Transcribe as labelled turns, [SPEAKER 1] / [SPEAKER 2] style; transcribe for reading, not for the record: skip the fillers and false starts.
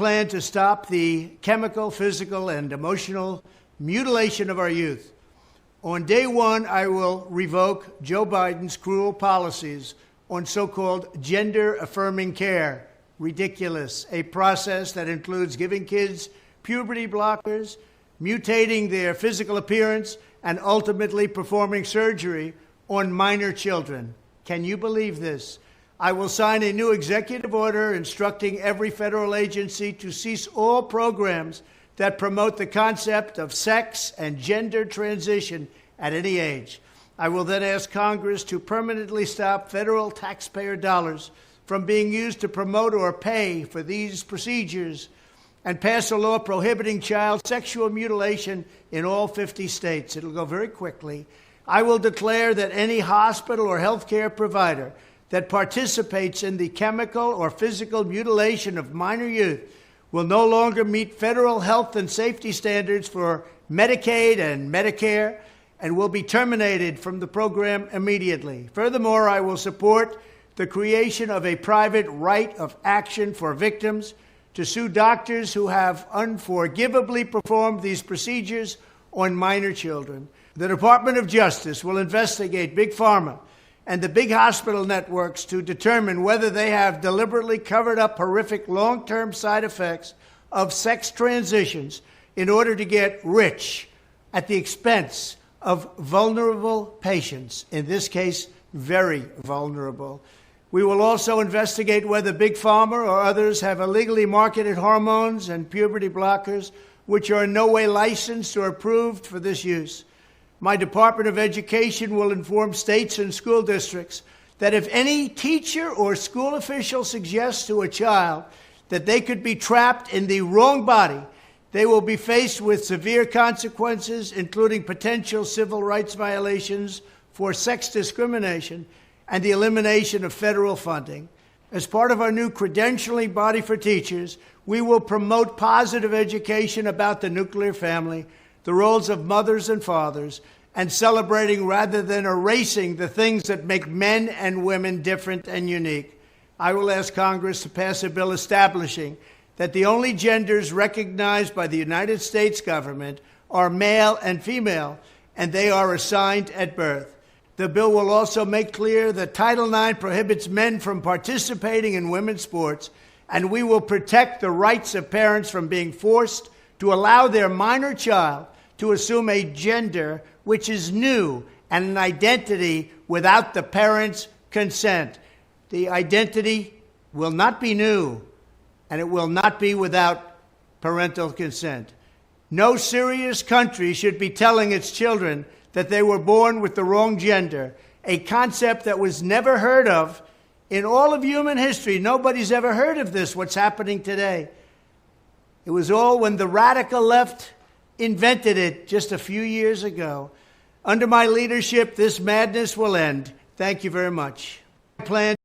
[SPEAKER 1] plan to stop the chemical, physical, and emotional mutilation of our youth. On day one, I will revoke Joe Biden's cruel policies on so-called gender-affirming care. Ridiculous. A process that includes giving kids puberty blockers, mutating their physical appearance, and ultimately performing surgery on minor children. Can you believe this? I will sign a new executive order instructing every federal agency to cease all programs that promote the concept of sex and gender transition at any age. I will then ask Congress to permanently stop federal taxpayer dollars from being used to promote or pay for these procedures and pass a law prohibiting child sexual mutilation in all 50 states. It'll go very quickly. I will declare that any hospital or healthcare provider that participates in the chemical or physical mutilation of minor youth will no longer meet federal health and safety standards for Medicaid and Medicare and will be terminated from the program immediately. Furthermore, I will support the creation of a private right of action for victims to sue doctors who have unforgivably performed these procedures on minor children. The Department of Justice will investigate Big Pharma and the big hospital networks to determine whether they have deliberately covered up horrific long-term side effects of sex transitions in order to get rich at the expense of vulnerable patients, in this case, very vulnerable. We will also investigate whether Big Pharma or others have illegally marketed hormones and puberty blockers which are in no way licensed or approved for this use. My Department of Education will inform states and school districts that if any teacher or school official suggests to a child that they could be trapped in the wrong body, they will be faced with severe consequences, including potential civil rights violations for sex discrimination and the elimination of federal funding. As part of our new credentialing body for teachers, we will promote positive education about the nuclear family, the roles of mothers and fathers, and celebrating rather than erasing the things that make men and women different and unique. I will ask Congress to pass a bill establishing that the only genders recognized by the United States government are male and female, and they are assigned at birth. The bill will also make clear that Title IX prohibits men from participating in women's sports, and we will protect the rights of parents from being forced to allow their minor child to assume a gender which is new and an identity without the parent's consent. The identity will not be new, and it will not be without parental consent. No serious country should be telling its children that they were born with the wrong gender, a concept that was never heard of in all of human history. Nobody's ever heard of this, what's happening today. It was all when the radical left invented it just a few years ago. Under my leadership, this madness will end. Thank you very much. I plan